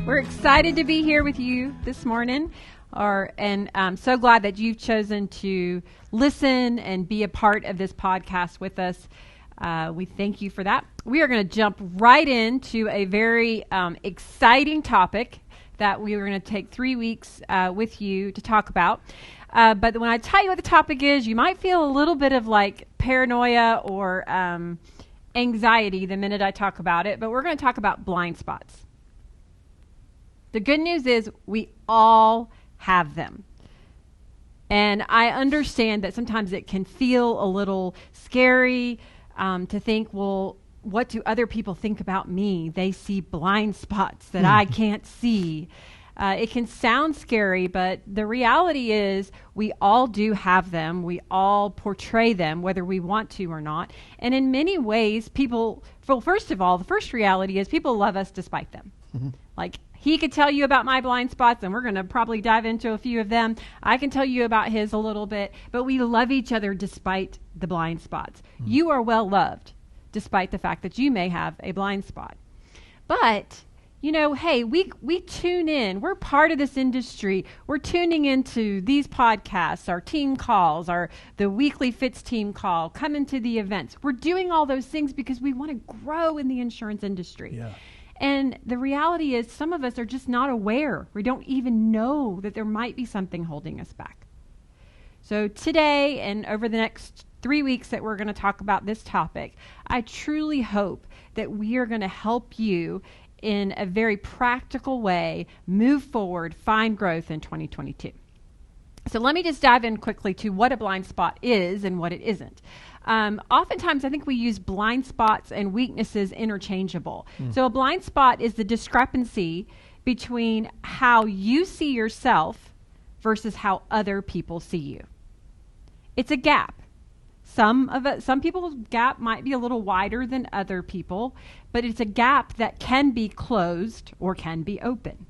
We're excited to be here with you this morning, and I'm so glad that you've chosen to listen and be a part of this podcast with us. We thank you for that. We are going to jump right into a very exciting topic that we are going to take 3 weeks with you to talk about. But when I tell you what the topic is, you might feel a little bit of like paranoia or anxiety the minute I talk about it. But we're going to talk about blind spots. The good news is we all have them. And I understand that sometimes it can feel a little scary to think, well, what do other people think about me? They see blind spots that I can't see. It can sound scary, but the reality is we all do have them. We all portray them, whether we want to or not. And in many ways, first of all, the first reality is people love us despite them. Mm-hmm. Like, he could tell you about my blind spots, and we're going to probably dive into a few of them. I can tell you about his a little bit, but we love each other despite the blind spots. Mm-hmm. You are well loved despite the fact that you may have a blind spot. But, you know, hey, we tune in. We're part of this industry. We're tuning into these podcasts, our team calls, the weekly Fits team call, coming to the events. We're doing all those things because we want to grow in the insurance industry. Yeah. And the reality is some of us are just not aware. We don't even know that there might be something holding us back. So today and over the next 3 weeks that we're going to talk about this topic, I truly hope that we are going to help you in a very practical way move forward, find growth in 2022. So let me just dive in quickly to what a blind spot is and what it isn't. Oftentimes, I think we use blind spots and weaknesses interchangeable. So a blind spot is the discrepancy between how you see yourself versus how other people see you. It's a gap. Some people's gap might be a little wider than other people, but it's a gap that can be closed or can be open.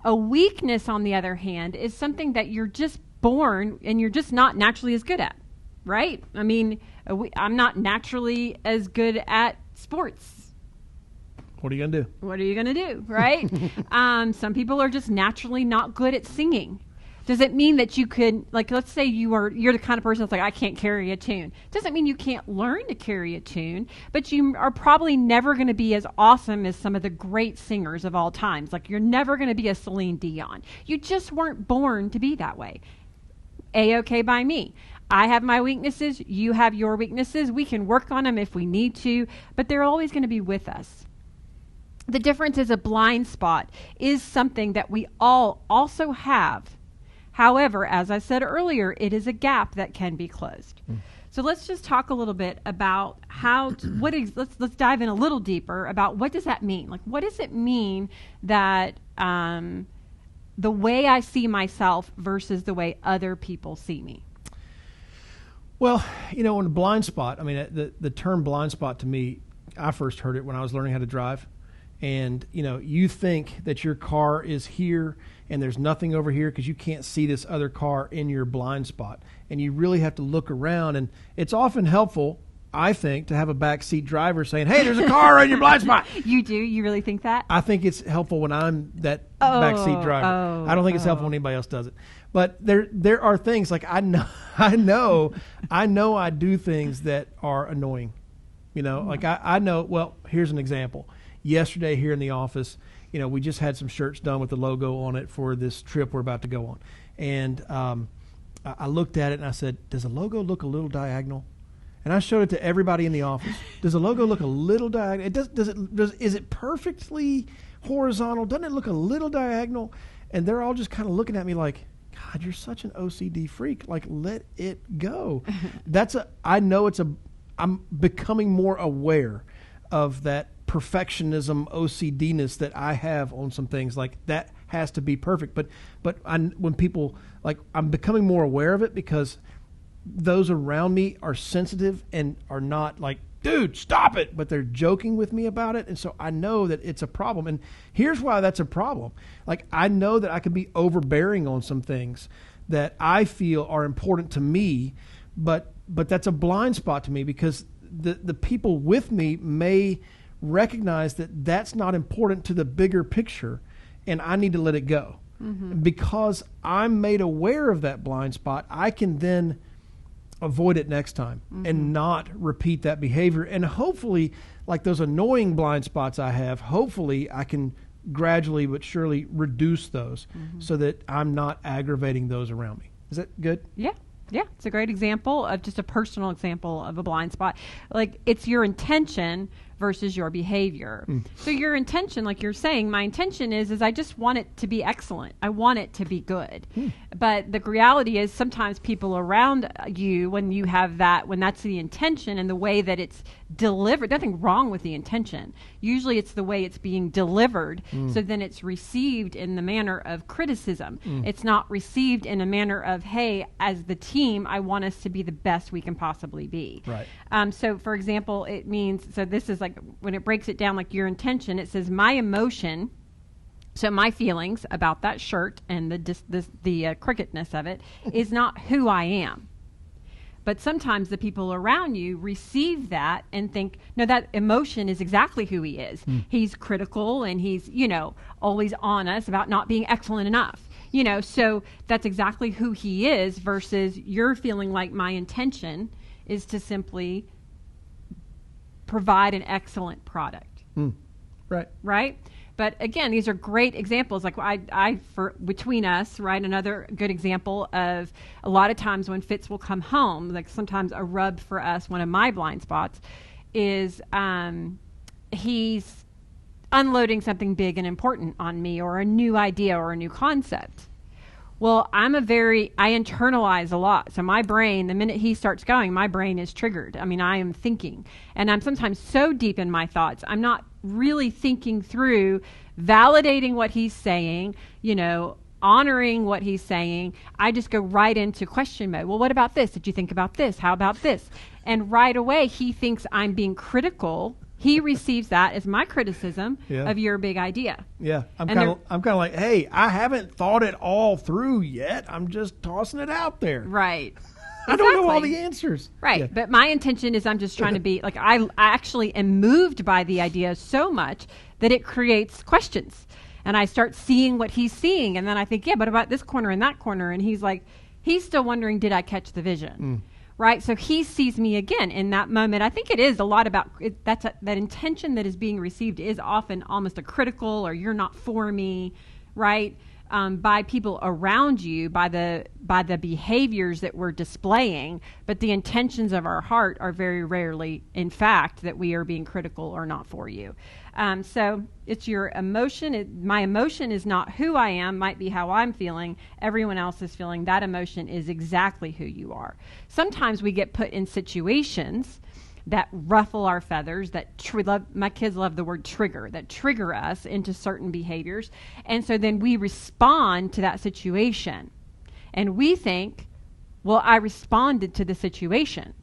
A weakness, on the other hand, is something that you're just born and you're just not naturally as good at. Right? I mean, I'm not naturally as good at sports. What are you going to do? What are you going to do? Right? Some people are just naturally not good at singing. Does it mean that you could, like, let's say you're the kind of person that's like, I can't carry a tune. Doesn't mean you can't learn to carry a tune, but you are probably never going to be as awesome as some of the great singers of all times. Like, you're never going to be a Celine Dion. You just weren't born to be that way. A-okay by me. I have my weaknesses. You have your weaknesses. We can work on them if we need to, but they're always going to be with us. The difference is a blind spot is something that we all also have. However, as I said earlier, it is a gap that can be closed. So let's just talk a little bit about let's dive in a little deeper about what does that mean? Like, what does it mean that the way I see myself versus the way other people see me? Well, you know, in a blind spot, I mean, the term blind spot to me, I first heard it when I was learning how to drive. And, you know, you think that your car is here and there's nothing over here because you can't see this other car in your blind spot. And you really have to look around. And it's often helpful, I think, to have a backseat driver saying, hey, there's a car in your blind spot. You do? You really think that? I think it's helpful when I'm that backseat driver. I don't think it's helpful when anybody else does it. But there are things like I know I do things that are annoying. You know, like I know, well, here's an example. Yesterday here in the office, you know, we just had some shirts done with the logo on it for this trip we're about to go on. And I looked at it and I said, does the logo look a little diagonal? And I showed it to everybody in the office. Does the logo look a little diagonal? Is it perfectly horizontal? Doesn't it look a little diagonal? And they're all just kind of looking at me like, God, you're such an OCD freak. Like, let it go. I'm becoming more aware of that perfectionism, OCD-ness that I have on some things. Like, that has to be perfect. But when people, like, I'm becoming more aware of it because those around me are sensitive and are not like, dude, stop it. But they're joking with me about it. And so I know that it's a problem. And here's why that's a problem. Like, I know that I can be overbearing on some things that I feel are important to me, but that's a blind spot to me because the people with me may recognize that that's not important to the bigger picture, and I need to let it go. Because I'm made aware of that blind spot, I can then avoid it next time and not repeat that behavior. And hopefully, like those annoying blind spots I have, hopefully I can gradually but surely reduce those so that I'm not aggravating those around me. Is that good? Yeah. Yeah. It's a great example of just a personal example of a blind spot. Like, it's your intention versus your behavior. So your intention, like you're saying, my intention is I just want it to be excellent. I want it to be good. But the reality is sometimes people around you, when you have that, when that's the intention and the way that it's delivered, nothing wrong with the intention. Usually it's the way it's being delivered. So then it's received in the manner of criticism. It's not received in a manner of, hey, as the team, I want us to be the best we can possibly be. Right. So for example, it means, so this is like, when it breaks it down, like your intention, it says my emotion, so my feelings about that shirt and the crookedness of it is not who I am. But sometimes the people around you receive that and think, no, that emotion is exactly who he is. He's critical and he's, always on us about not being excellent enough. So that's exactly who he is, versus you're feeling like my intention is to simply provide an excellent product. Right? But again, these are great examples. Like for between us, right? Another good example of a lot of times when Fitz will come home, like sometimes a rub for us, one of my blind spots is he's unloading something big and important on me, or a new idea or a new concept. Well, I internalize a lot. So my brain, the minute he starts going, my brain is triggered. I mean, I am thinking. And I'm sometimes so deep in my thoughts, I'm not really thinking through, validating what he's saying, honoring what he's saying. I just go right into question mode. Well, what about this? Did you think about this? How about this? And right away, he thinks I'm being critical. He receives that as my criticism of your big idea. Yeah, I'm kind of like, hey, I haven't thought it all through yet. I'm just tossing it out there. Right. I don't know all the answers. Right. Yeah. But my intention is I'm just trying to be like, I actually am moved by the idea so much that it creates questions. And I start seeing what he's seeing. And then I think, yeah, but about this corner and that corner. And he's like, he's still wondering, did I catch the vision? Right? So he sees me again in that moment. I think it is a lot about it, that intention that is being received is often almost a critical, or you're not for me, right? By people around you, by the behaviors that we're displaying, but the intentions of our heart are very rarely, in fact, that we are being critical or not for you. So it's your emotion. My emotion is not who I am, might be how I'm feeling. Everyone else is feeling. That emotion is exactly who you are. Sometimes we get put in situations that ruffle our feathers, my kids love the word trigger, that trigger us into certain behaviors. And so then we respond to that situation. And we think, well, I responded to the situation.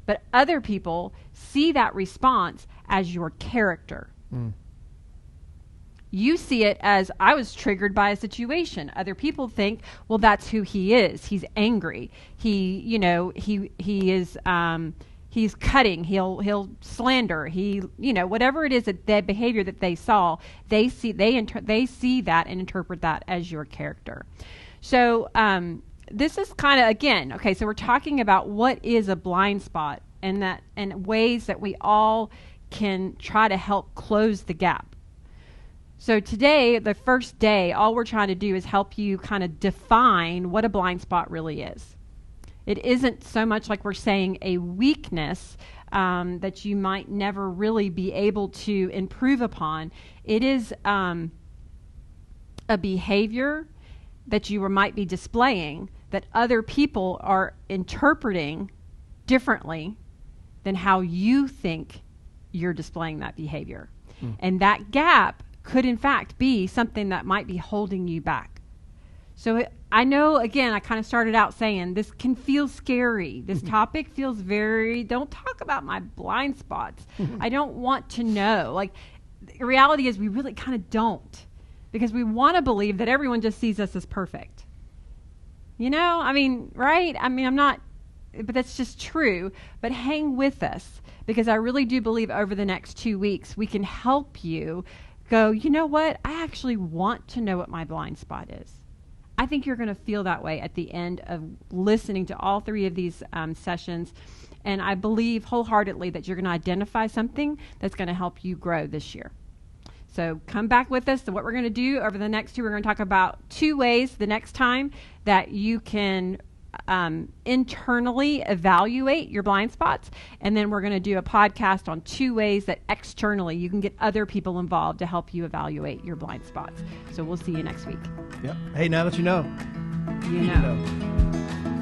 But other people see that response as your character. You see it as, I was triggered by a situation. Other people think, well, that's who he is. He's angry. He is... he's cutting. He'll slander. Whatever it is that behavior that they saw, they see that and interpret that as your character. So this is kind of, again, okay. So we're talking about what is a blind spot, and ways that we all can try to help close the gap. So today, the first day, all we're trying to do is help you kind of define what a blind spot really is. It isn't so much like we're saying a weakness that you might never really be able to improve upon. It is a behavior that you might be displaying that other people are interpreting differently than how you think you're displaying that behavior. And that gap could, in fact, be something that might be holding you back. So I know, again, I kind of started out saying this can feel scary. This topic feels don't talk about my blind spots. I don't want to know. Like, the reality is we really kind of don't, because we want to believe that everyone just sees us as perfect. Right? I'm not but that's just true. But hang with us, because I really do believe over the next 2 weeks we can help you go, you know what? I actually want to know what my blind spot is. I think you're going to feel that way at the end of listening to all 3 of these sessions. And I believe wholeheartedly that you're going to identify something that's going to help you grow this year. So come back with us. So what we're going to do over the next 2, we're going to talk about 2 ways the next time that you can internally evaluate your blind spots. And then we're going to do a podcast on 2 ways that externally you can get other people involved to help you evaluate your blind spots. So we'll see you next week. Yep. Hey, now that you know. You know.